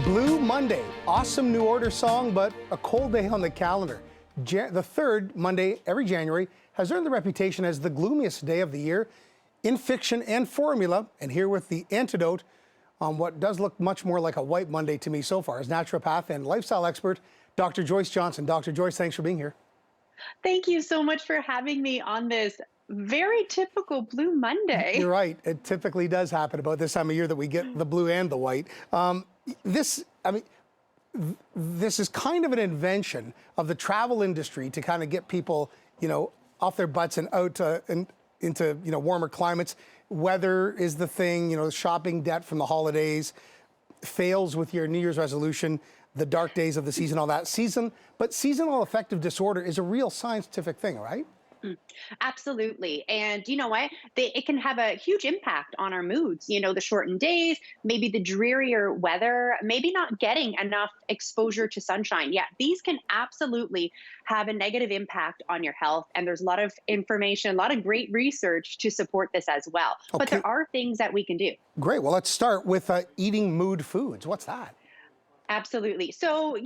Blue Monday, awesome new order song, but a cold day on the calendar. The third Monday every January has earned the reputation as the gloomiest day of the year in fiction and formula. And here with the antidote on what does look much more like a white Monday to me so far is naturopath and lifestyle expert, Dr. Joyce Johnson. Dr. Joyce, thanks for being here. Thank you so much for having me on this very typical Blue Monday. You're right. It typically does happen about this time of year that we get the blue and the white. This is kind of an invention of the travel industry to kind of get people, off their butts and out into, warmer climates. Weather is the thing, shopping debt from the holidays, fails with your New Year's resolution, the dark days of the season, all that. But seasonal affective disorder is a real scientific thing, right? Absolutely. And you know what? It can have a huge impact on our moods. The shortened days, maybe the drearier weather, maybe not getting enough exposure to sunshine. Yeah, these can absolutely have a negative impact on your health. And there's a lot of information, a lot of great research to support this as well. Okay. But there are things that we can do. Great. Well, let's start with eating mood foods. What's that? Absolutely. So,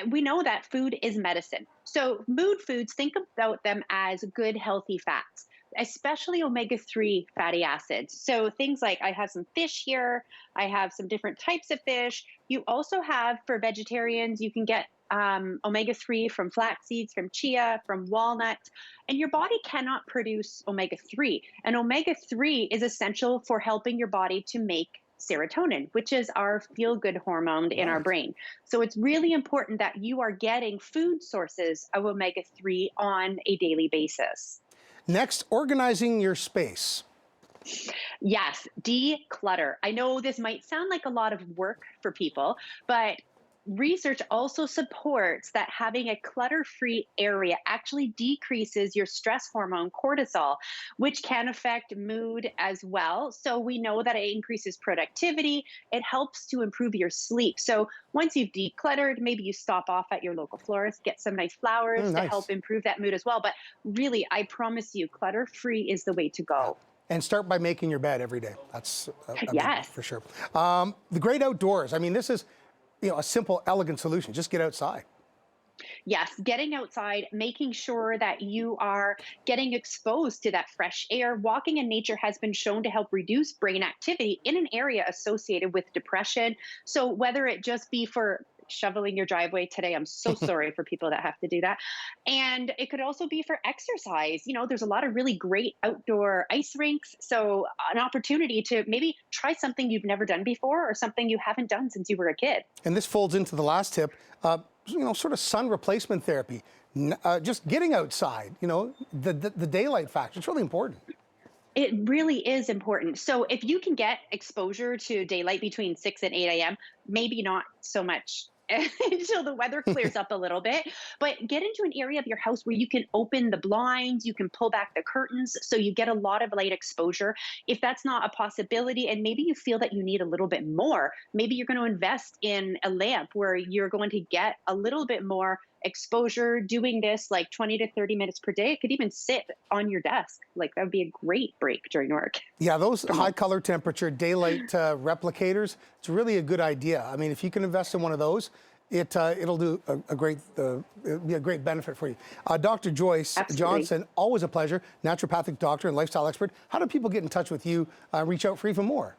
we know that food is medicine. So mood foods, think about them as good, healthy fats, especially omega-3 fatty acids. So things like I have some fish here. I have some different types of fish. You also have, for vegetarians, you can get omega-3 from flax seeds, from chia, from walnuts, and your body cannot produce omega-3. And omega-3 is essential for helping your body to make serotonin, which is our feel-good hormone in our brain. So it's really important that you are getting food sources of omega-3 on a daily basis. Next, organizing your space. Yes, declutter. I know this might sound like a lot of work for people, but research also supports that having a clutter-free area actually decreases your stress hormone cortisol, which can affect mood as well. So we know that it increases productivity. It helps to improve your sleep. So once you've decluttered, maybe you stop off at your local florist, get some nice flowers to help improve that mood as well. But really, I promise you, clutter-free is the way to go. And start by making your bed every day. That's yes, for sure. The great outdoors. I mean, this is a simple, elegant solution. Just get outside. Yes, getting outside, making sure that you are getting exposed to that fresh air. Walking in nature has been shown to help reduce brain activity in an area associated with depression. So whether it just be for shoveling your driveway today, I'm so sorry for people that have to do that. And it could also be for exercise. There's a lot of really great outdoor ice rinks. So an opportunity to maybe try something you've never done before or something you haven't done since you were a kid. And this folds into the last tip, sort of sun replacement therapy. Just getting outside, the daylight factor, it's really important. It really is important. So if you can get exposure to daylight between 6 and 8 a.m., maybe not so much until the weather clears up a little bit, but get into an area of your house where you can open the blinds, you can pull back the curtains so you get a lot of light exposure. If that's not a possibility and maybe you feel that you need a little bit more, maybe you're going to invest in a lamp where you're going to get a little bit more exposure. Doing this like 20 to 30 minutes per day, it could even sit on your desk. Like that would be a great break during work. Yeah, those high color temperature daylight replicators, it's really a good idea. I mean, if you can invest in one of those, it'll do it'll be a great benefit for you. Dr. Joyce Johnson, always a pleasure, naturopathic doctor and lifestyle expert. How do people get in touch with you, reach out for even more?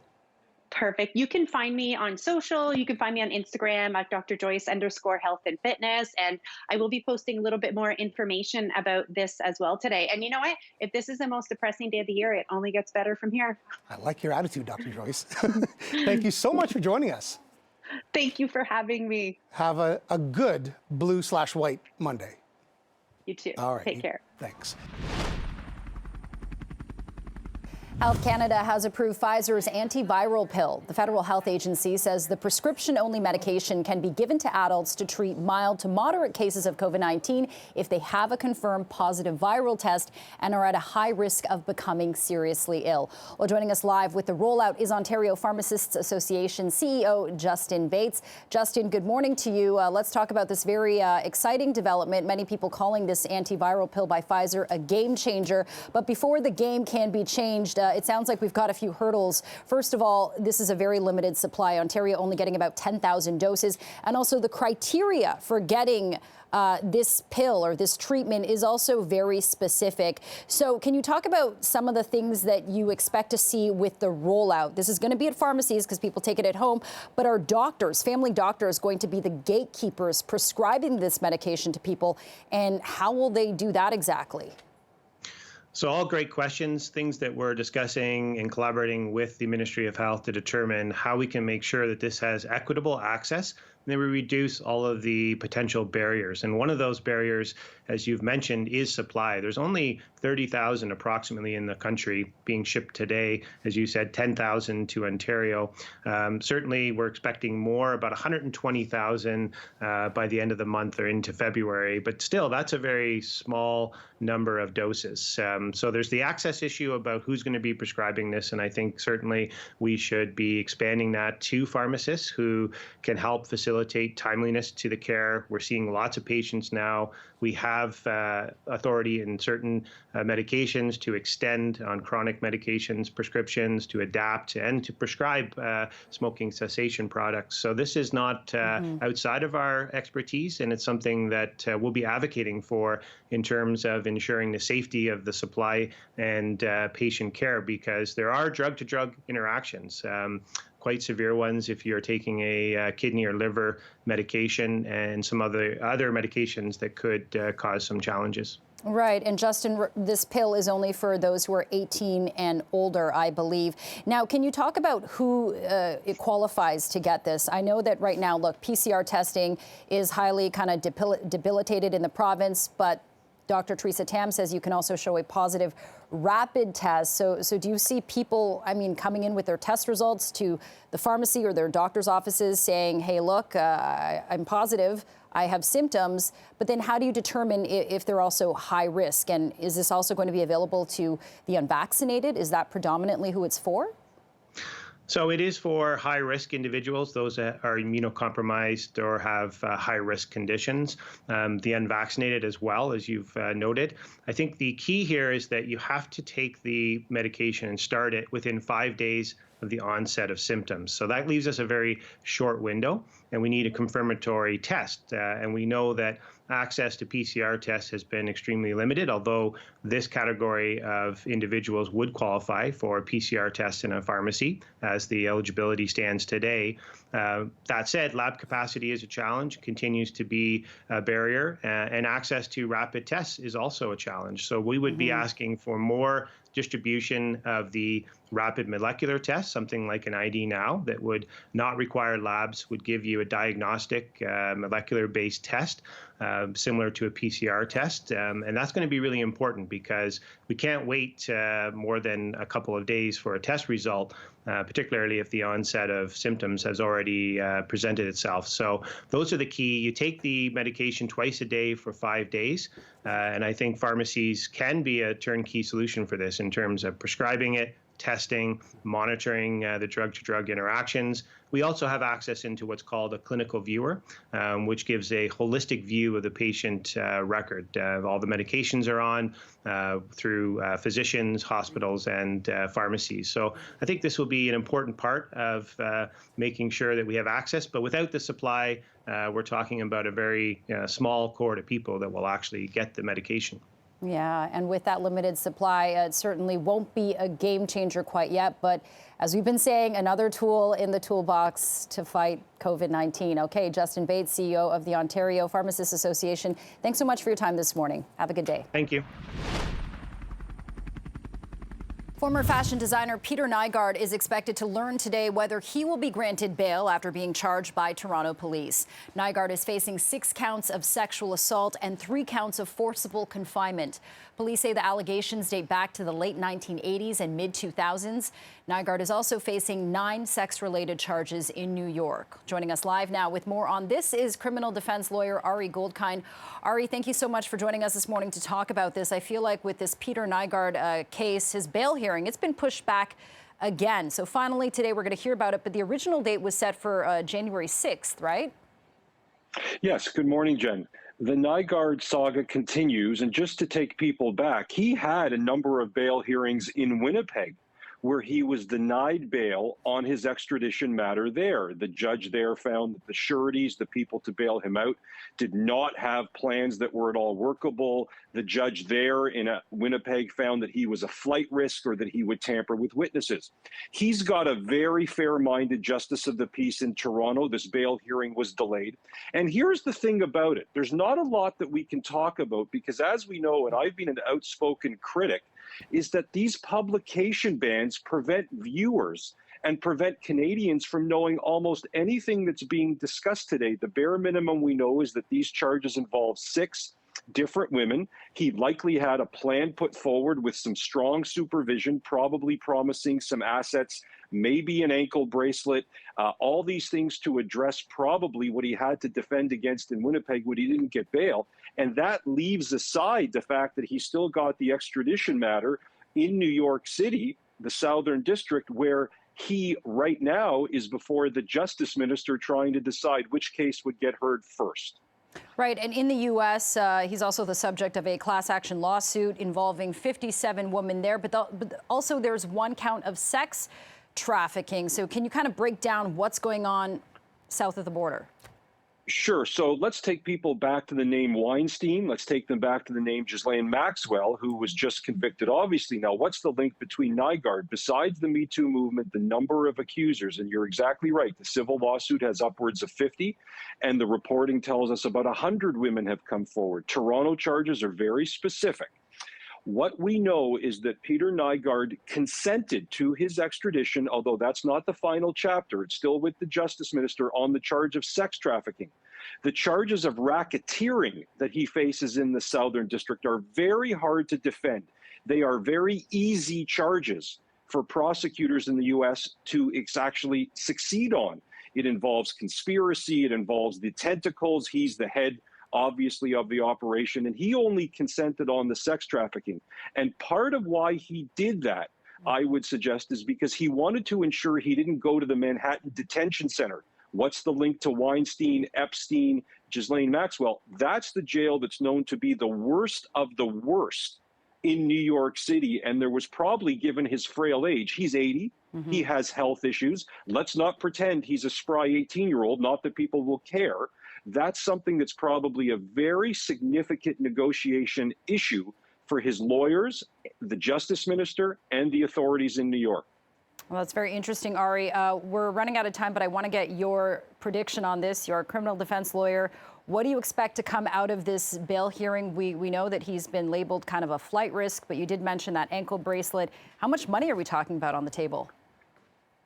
Perfect. You can find me on social. You can find me on Instagram at drjoyce_health and fitness. And I will be posting a little bit more information about this as well today. And you know what? If this is the most depressing day of the year, it only gets better from here. I like your attitude, Dr. Joyce. Thank you so much for joining us. Thank you for having me. Have a good blue/white Monday. You too. All right. Take care. Thanks. Health Canada has approved Pfizer's antiviral pill. The federal health agency says the prescription-only medication can be given to adults to treat mild to moderate cases of COVID-19 if they have a confirmed positive viral test and are at a high risk of becoming seriously ill. Well, joining us live with the rollout is Ontario Pharmacists Association CEO Justin Bates. Justin, good morning to you. Let's talk about this very exciting development. Many people calling this antiviral pill by Pfizer a game changer. But before the game can be changed, it sounds like we've got a few hurdles. First of all, this is a very limited supply. Ontario only getting about 10,000 doses. And also the criteria for getting this pill or this treatment is also very specific. So can you talk about some of the things that you expect to see with the rollout? This is going to be at pharmacies because people take it at home, but are doctors, family doctors, going to be the gatekeepers prescribing this medication to people? And how will they do that exactly? So all great questions, things that we're discussing and collaborating with the Ministry of Health to determine how we can make sure that this has equitable access, and then we reduce all of the potential barriers. And one of those barriers, as you've mentioned, is supply. There's only 30,000 approximately in the country being shipped today. As you said, 10,000 to Ontario. Certainly, we're expecting more, about 120,000 by the end of the month or into February. But still, that's a very small number of doses. So there's the access issue about who's going to be prescribing this. And I think certainly we should be expanding that to pharmacists who can help facilitate timeliness to the care. We're seeing lots of patients now. We have authority in certain medications to extend on chronic medications, prescriptions, to adapt and to prescribe smoking cessation products. So this is not outside of our expertise, and it's something that we'll be advocating for in terms of ensuring the safety of the supply and patient care, because there are drug-to-drug interactions. Quite severe ones if you're taking a kidney or liver medication, and some other medications that could cause some challenges. Right. And Justin, this pill is only for those who are 18 and older, I believe. Now, can you talk about who it qualifies to get this? I know that right now, look, PCR testing is highly kind of debilitated in the province, but Dr. Teresa Tam says you can also show a positive rapid test. So do you see people, coming in with their test results to the pharmacy or their doctor's offices saying, hey, look, I'm positive, I have symptoms, but then how do you determine if they're also high risk? And is this also going to be available to the unvaccinated? Is that predominantly who it's for? So it is for high-risk individuals, those that are immunocompromised or have high-risk conditions, the unvaccinated as well, as you've noted. I think the key here is that you have to take the medication and start it within 5 days of the onset of symptoms. So that leaves us a very short window, and we need a confirmatory test. And we know that access to PCR tests has been extremely limited, although this category of individuals would qualify for PCR tests in a pharmacy as the eligibility stands today. That said, lab capacity is a challenge, continues to be a barrier, and access to rapid tests is also a challenge. So we would be asking for more distribution of the rapid molecular test, something like an ID now that would not require labs, would give you a diagnostic molecular-based test similar to a PCR test. And that's going to be really important because we can't wait more than a couple of days for a test result, particularly if the onset of symptoms has already presented itself. So those are the key. You take the medication twice a day for 5 days. And I think pharmacies can be a turnkey solution for this in terms of prescribing it, testing, monitoring the drug-to-drug interactions. We also have access into what's called a clinical viewer, which gives a holistic view of the patient record. All the medications are on through physicians, hospitals, and pharmacies. So I think this will be an important part of making sure that we have access. But without the supply, we're talking about a very small cohort of people that will actually get the medication. Yeah, and with that limited supply, it certainly won't be a game changer quite yet. But as we've been saying, another tool in the toolbox to fight COVID-19. Okay, Justin Bates, CEO of the Ontario Pharmacists Association, thanks so much for your time this morning. Have a good day. Thank you. Former fashion designer Peter Nygard is expected to learn today whether he will be granted bail after being charged by Toronto police. Nygard is facing 6 counts of sexual assault and 3 counts of forcible confinement. Police say the allegations date back to the late 1980s and mid-2000s. Nygard is also facing 9 sex-related charges in New York. Joining us live now with more on this is criminal defense lawyer Ari Goldkind. Ari, thank you so much for joining us this morning to talk about this. I feel like with this Peter Nygard case, his bail hearing, it's been pushed back again. So finally today we're going to hear about it, but the original date was set for January 6th, right? Yes. Good morning, Jen. The Nygard saga continues, and just to take people back, he had a number of bail hearings in Winnipeg where he was denied bail on his extradition matter there. The judge there found that the sureties, the people to bail him out, did not have plans that were at all workable. The judge there in Winnipeg found that he was a flight risk or that he would tamper with witnesses. He's got a very fair-minded justice of the peace in Toronto. This bail hearing was delayed. And here's the thing about it. There's not a lot that we can talk about because, as we know, and I've been an outspoken critic, is that these publication bans prevent viewers and prevent Canadians from knowing almost anything that's being discussed today. The bare minimum we know is that these charges involve 6 different women. He likely had a plan put forward with some strong supervision, probably promising some assets, maybe an ankle bracelet, all these things to address probably what he had to defend against in Winnipeg when he didn't get bail. And that leaves aside the fact that he still got the extradition matter in New York City, the Southern District, where he right now is before the Justice Minister trying to decide which case would get heard first. Right, and in the U.S., he's also the subject of a class action lawsuit involving 57 women there, but also there's one count of sex trafficking. So can you kind of break down what's going on south of the border? Sure. So let's take people back to the name Weinstein. Let's take them back to the name Ghislaine Maxwell, who was just convicted. Obviously, now what's the link between Nygard? Besides the Me Too movement, the number of accusers, and you're exactly right, the civil lawsuit has upwards of 50, and the reporting tells us about 100 women have come forward. Toronto charges are very specific. What we know is that Peter Nygard consented to his extradition, although that's not the final chapter. It's still with the Justice Minister on the charge of sex trafficking. The charges of racketeering that he faces in the Southern District are very hard to defend. They are very easy charges for prosecutors in the U.S. to actually succeed on. It involves conspiracy. It involves the tentacles. He's the head, obviously, of the operation, and he only consented on the sex trafficking. And part of why he did that, I would suggest, is because he wanted to ensure he didn't go to the Manhattan Detention Center. What's the link to Weinstein, Epstein, Ghislaine Maxwell? That's the jail that's known to be the worst of the worst in New York City, and there was probably, given his frail age, he's 80, he has health issues. Let's not pretend he's a spry 18-year-old, not that people will care. That's something that's probably a very significant negotiation issue for his lawyers, the Justice Minister, and the authorities in New York. Well, that's very interesting, Ari. We're running out of time, but I want to get your prediction on this. You're a criminal defense lawyer. What do you expect to come out of this bail hearing? We know that he's been labeled kind of a flight risk, but you did mention that ankle bracelet. How much money are we talking about on the table?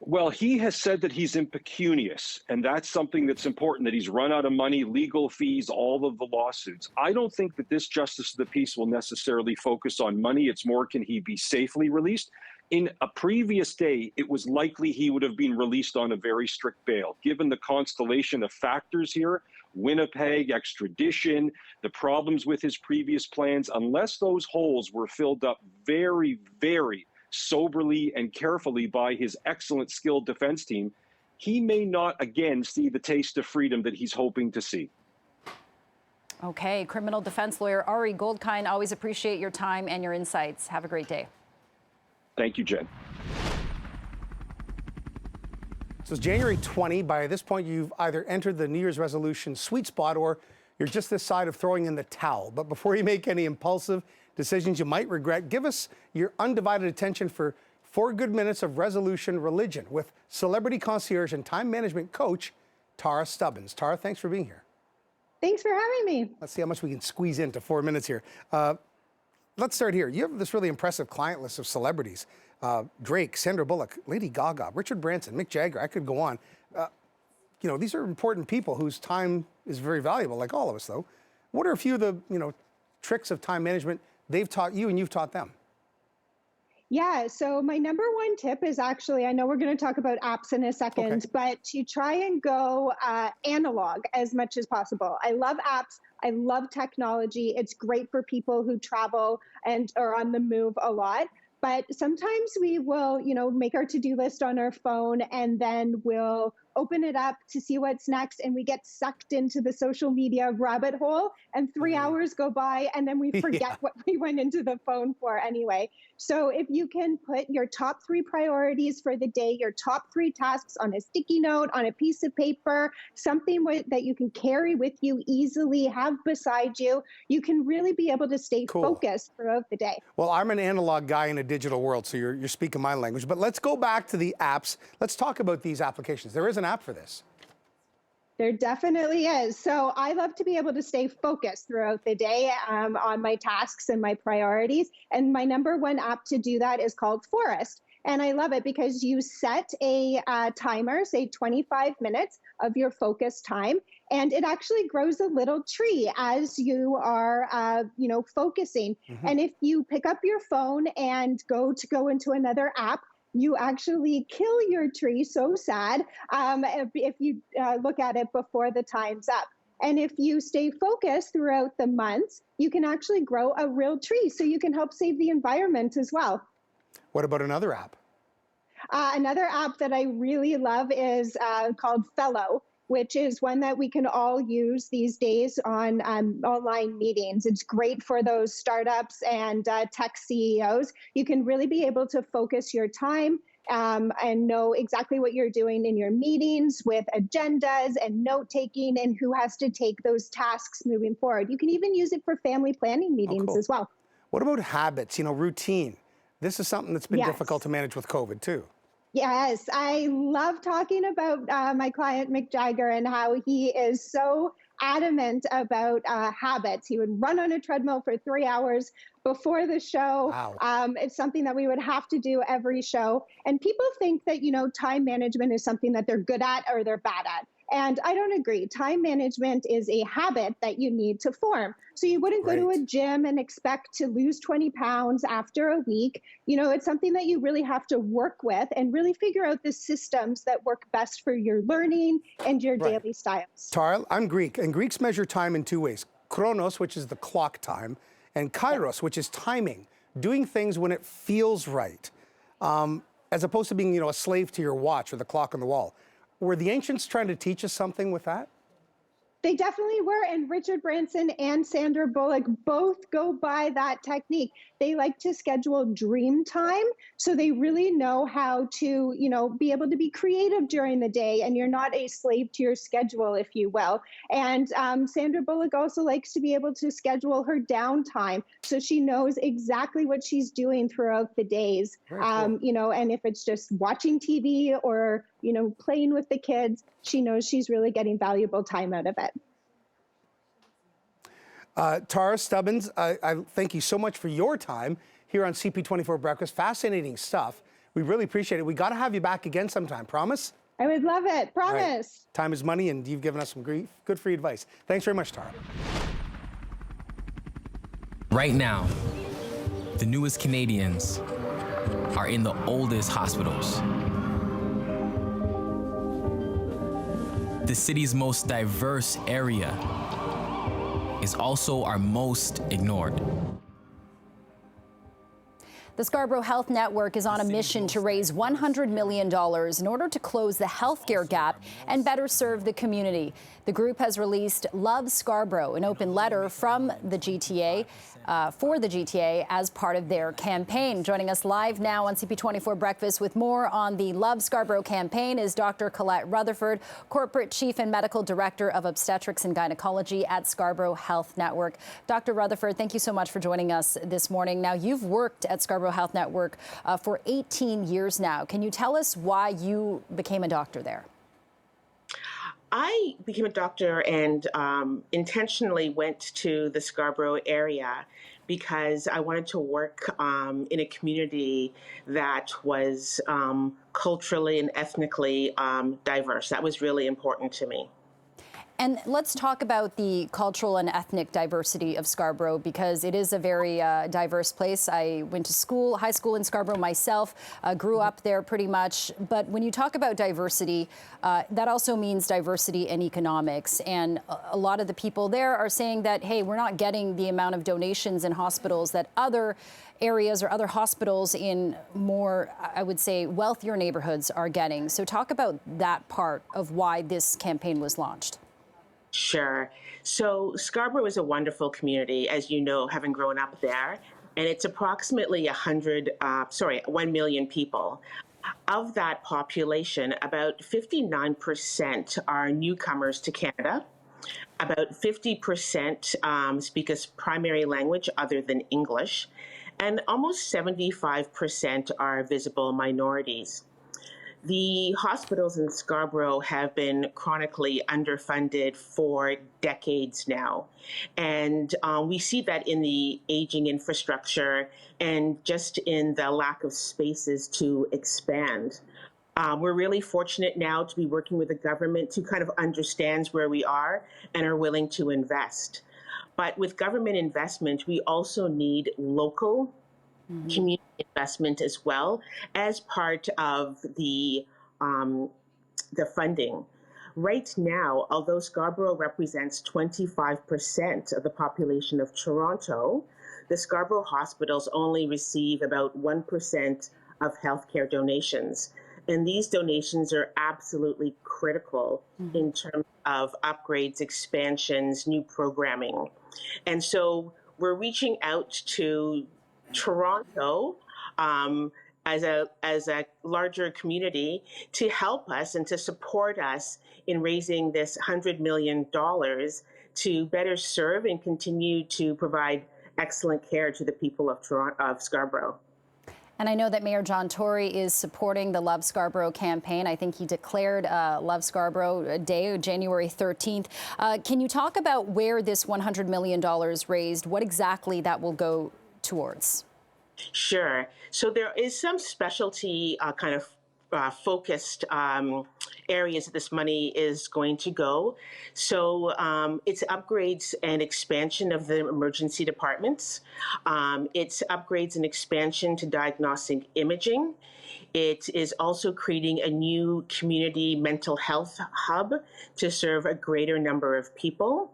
Well, he has said that he's impecunious, and that's something that's important, that he's run out of money, legal fees, all of the lawsuits. I don't think that this Justice of the Peace will necessarily focus on money. It's more, can he be safely released? In a previous day, it was likely he would have been released on a very strict bail. Given the constellation of factors here, Winnipeg, extradition, the problems with his previous plans, unless those holes were filled up very, very soberly and carefully by his excellent skilled defense team, he may not again see the taste of freedom that he's hoping to see. Okay, criminal defense lawyer Ari Goldkind, always appreciate your time and your insights. Have a great day. Thank you, Jen. So it's January 20. By this point, you've either entered the New Year's resolution sweet spot or you're just this side of throwing in the towel. But before you make any impulsive decisions you might regret, give us your undivided attention for 4 good minutes of resolution religion with celebrity concierge and time management coach Tara Stubbons. Tara, thanks for being here. Thanks for having me. Let's see how much we can squeeze into 4 minutes here. Let's start here. You have this really impressive client list of celebrities. Drake, Sandra Bullock, Lady Gaga, Richard Branson, Mick Jagger. I could go on. You know, these are important people whose time is very valuable, like all of us, though. What are a few of the, tricks of time management they've taught you and you've taught them? Yeah, so my number one tip is actually, I know we're going to talk about apps in a second, but to try and go analog as much as possible. I love apps. I love technology. It's great for people who travel and are on the move a lot. But sometimes we will, make our to-do list on our phone and then we'll open it up to see what's next, and we get sucked into the social media rabbit hole, and 3 hours go by, and then we forget what we went into the phone for anyway. So if you can put your top 3 priorities for the day, your top 3 tasks on a sticky note, on a piece of paper, something that you can carry with you easily, have beside you, you can really be able to stay focused throughout the day. Well, I'm an analog guy in a digital world, so you're speaking my language. But let's go back to the apps. Let's talk about these applications. There is an app for this. There definitely is. So I love to be able to stay focused throughout the day on my tasks and my priorities. And my number one app to do that is called Forest. And I love it because you set a timer, say 25 minutes of your focus time, and it actually grows a little tree as you are, focusing. And if you pick up your phone and go into another app, you actually kill your tree. So sad if you look at it before the time's up. And if you stay focused throughout the months, you can actually grow a real tree. So you can help save the environment as well. What about another app? Another app that I really love is called Fellow, which is one that we can all use these days on online meetings. It's great for those startups and tech CEOs. You can really be able to focus your time and know exactly what you're doing in your meetings with agendas and note-taking and who has to take those tasks moving forward. You can even use it for family planning meetings as well. What about habits, routine? This is something that's been difficult to manage with COVID too. Yes, I love talking about my client, Mick Jagger, and how he is so adamant about habits. He would run on a treadmill for 3 hours before the show. Wow. It's something that we would have to do every show. And people think that, time management is something that they're good at or they're bad at. And I don't agree. Time management is a habit that you need to form. So you wouldn't go to a gym and expect to lose 20 pounds after a week. It's something that you really have to work with and really figure out the systems that work best for your learning and your daily styles. Tara, I'm Greek, and Greeks measure time in 2 ways. Chronos, which is the clock time, and kairos, which is timing, doing things when it feels right, as opposed to being, a slave to your watch or the clock on the wall. Were the ancients trying to teach us something with that? They definitely were, and Richard Branson and Sandra Bullock both go by that technique. They like to schedule dream time, so they really know how to, be able to be creative during the day, and you're not a slave to your schedule, if you will. And Sandra Bullock also likes to be able to schedule her downtime, so she knows exactly what she's doing throughout the days. Very cool. And if it's just watching TV or playing with the kids, she knows she's really getting valuable time out of it. Tara Stubbons, I thank you so much for your time here on CP24 Breakfast. Fascinating stuff. We really appreciate it. We got to have you back again sometime. Promise? I would love it. Promise. Right. Time is money, and you've given us some good free advice. Thanks very much, Tara. Right now, the newest Canadians are in the oldest hospitals. The city's most diverse area is also our most ignored. The Scarborough Health Network is on a mission to raise $100 million in order to close the healthcare gap and better serve the community. The group has released Love Scarborough, an open letter from the GTA for the GTA as part of their campaign. Joining us live now on CP24 Breakfast with more on the Love Scarborough campaign is Dr. Colette Rutherford, Corporate Chief and Medical Director of Obstetrics and Gynecology at Scarborough Health Network. Dr. Rutherford, thank you so much for joining us this morning. Now, you've worked at Scarborough Health Network for 18 years now. Can you tell us why you became a doctor there? I became a doctor and intentionally went to the Scarborough area because I wanted to work in a community that was culturally and ethnically diverse. That was really important to me. And let's talk about the cultural and ethnic diversity of Scarborough, because it is a very diverse place. I went to school, high school in Scarborough myself, grew up there pretty much. But when you talk about diversity, that also means diversity in economics. And a lot of the people there are saying that, hey, we're not getting the amount of donations in hospitals that other areas or other hospitals in more, I would say, wealthier neighborhoods are getting. So talk about that part of why this campaign was launched. Sure. So Scarborough is a wonderful community, as you know, having grown up there, and it's approximately 1 million people. Of that population, about 59% are newcomers to Canada. About 50% speak a primary language other than English, and almost 75% are visible minorities. The hospitals in Scarborough have been chronically underfunded for decades now. And we see that in the aging infrastructure and just in the lack of spaces to expand. We're really fortunate now to be working with the government who kind of understands where we are and are willing to invest. But with government investment, we also need local community investment as well as part of the funding. Right now, although Scarborough represents 25% of the population of Toronto, the Scarborough hospitals only receive about 1% of healthcare donations. And these donations are absolutely critical in terms of upgrades, expansions, new programming. And so we're reaching out to Toronto as a larger community to help us and to support us in raising this $100 million to better serve and continue to provide excellent care to the people of Scarborough. And I know that Mayor John Tory is supporting the Love Scarborough campaign. I think he declared Love Scarborough Day, January 13th. Can you talk about where this $100 million raised, what exactly that will go towards? Sure. So there is some specialty kind of focused areas that this money is going to go. So it's upgrades and expansion of the emergency departments. It's upgrades and expansion to diagnostic imaging. It is also creating a new community mental health hub to serve a greater number of people,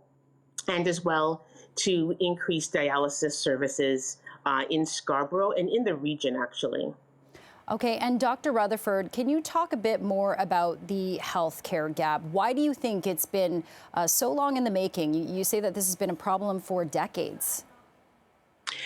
and as well to increase dialysis services in Scarborough and in the region, actually. Okay, and Dr. Rutherford, can you talk a bit more about the healthcare gap? Why do you think it's been so long in the making? You say that this has been a problem for decades.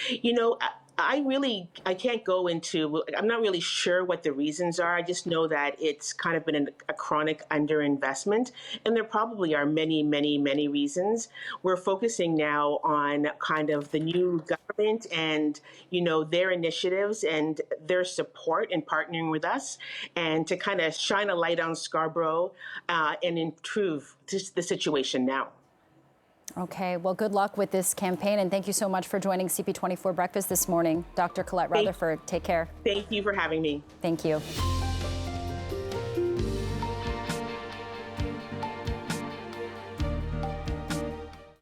You know, I can't go into, I'm not really sure what the reasons are. I just know that it's kind of been a chronic underinvestment, and there probably are many, many, many reasons. We're focusing now on kind of the new government and, you know, their initiatives and their support in partnering with us, and to kind of shine a light on Scarborough and improve just the situation now. Okay, well, good luck with this campaign, and thank you so much for joining CP24 Breakfast this morning. Dr. Colette Rutherford, take care. Thank you for having me. Thank you.